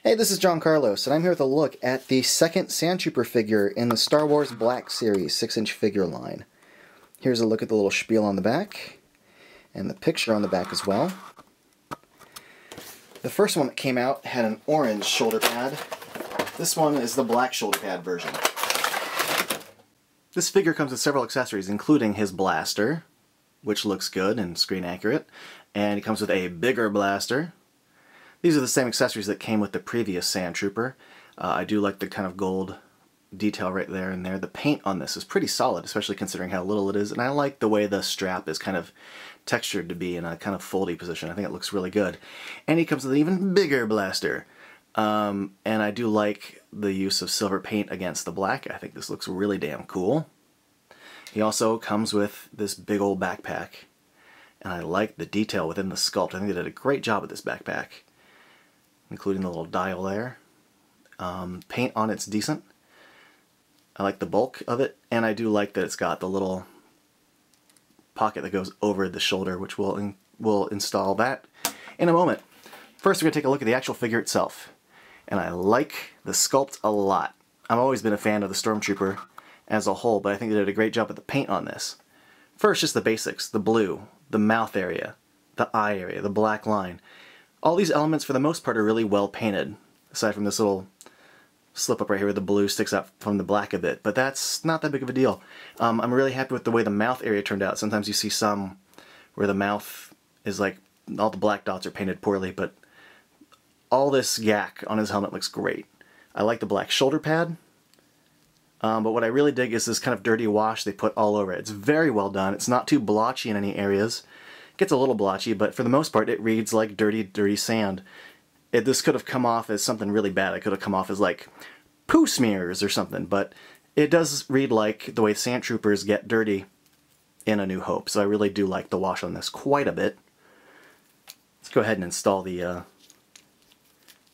Hey, this is John Carlos, and I'm here with a look at the second Sandtrooper figure in the Star Wars Black Series 6-inch figure line. Here's a look at the little spiel on the back, and the picture on the back as well. The first one that came out had an orange shoulder pad. This one is the black shoulder pad version. This figure comes with several accessories, including his blaster, which looks good and screen accurate, and it comes with a bigger blaster. These are the same accessories that came with the previous Sandtrooper. I do like the kind of gold detail right there and there. The paint on this is pretty solid, especially considering how little it is, and I like the way the strap is kind of textured to be in a kind of foldy position. I think it looks really good. And he comes with an even bigger blaster. And I do like the use of silver paint against the black. I think this looks really damn cool. He also comes with this big old backpack, and I like the detail within the sculpt. I think they did a great job with this backpack, including the little dial there. Paint on it's decent. I like the bulk of it, and I do like that it's got the little pocket that goes over the shoulder, which we'll install that in a moment. First, we're going to take a look at the actual figure itself, and I like the sculpt a lot. I've always been a fan of the Stormtrooper as a whole, but I think they did a great job with the paint on this. First, just the basics: the blue, the mouth area, the eye area, the black line. All these elements, for the most part, are really well painted, aside from this little slip up right here where the blue sticks out from the black a bit, but that's not that big of a deal. I'm really happy with the way the mouth area turned out. Sometimes you see some where the mouth is like, all the black dots are painted poorly, but all this yak on his helmet looks great. I like the black shoulder pad, but what I really dig is this kind of dirty wash they put all over it. It's very well done. It's not too blotchy in any areas. It gets a little blotchy, but for the most part it reads like dirty sand. This could have come off as something really bad. It could have come off as like poo smears or something, but it does read like the way Sandtroopers get dirty in A New Hope, so I really do like the wash on this quite a bit. Let's go ahead and install the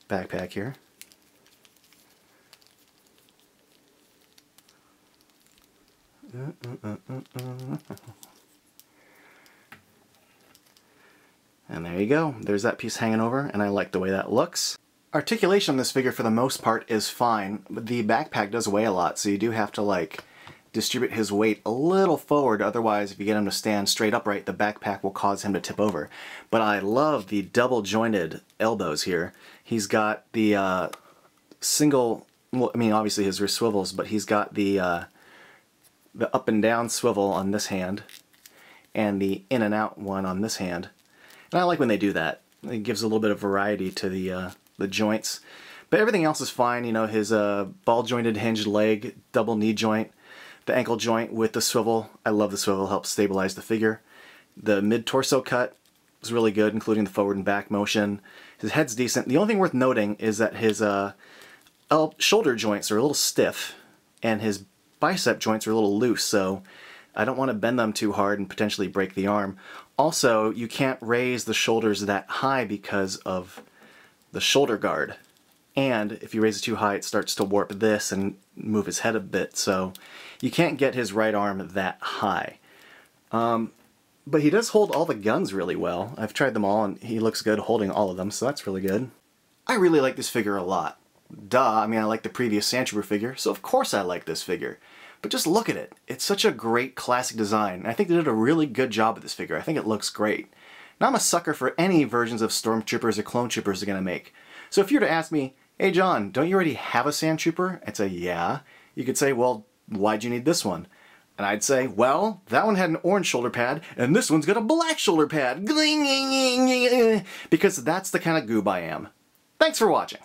backpack here. And there you go. There's that piece hanging over, and I like the way that looks. Articulation on this figure for the most part is fine, but the backpack does weigh a lot, so you do have to like distribute his weight a little forward. Otherwise, if you get him to stand straight upright, the backpack will cause him to tip over. But I love the double jointed elbows here. He's got the single, well, I mean obviously his wrist swivels, but he's got the up and down swivel on this hand and the in and out one on this hand. And I like when they do that. It gives a little bit of variety to the joints. But everything else is fine. You know, his ball-jointed hinged leg, double knee joint, the ankle joint with the swivel. I love the swivel, helps stabilize the figure. The mid-torso cut is really good, including the forward and back motion. His head's decent. The only thing worth noting is that his shoulder joints are a little stiff, and his bicep joints are a little loose, so I don't want to bend them too hard and potentially break the arm. Also, you can't raise the shoulders that high because of the shoulder guard. And if you raise it too high, it starts to warp this and move his head a bit, so you can't get his right arm that high. But he does hold all the guns really well. I've tried them all, and he looks good holding all of them, so that's really good. I really like this figure a lot. Duh, I mean I like the previous Sandtrooper figure, so of course I like this figure. But just look at it. It's such a great classic design. I think they did a really good job with this figure. I think it looks great. Now I'm a sucker for any versions of Stormtroopers or Clone Troopers they're going to make. So if you were to ask me, hey John, don't you already have a Sandtrooper? I'd say, yeah. You could say, well, why'd you need this one? And I'd say, well, that one had an orange shoulder pad, and this one's got a black shoulder pad. Because that's the kind of goob I am. Thanks for watching.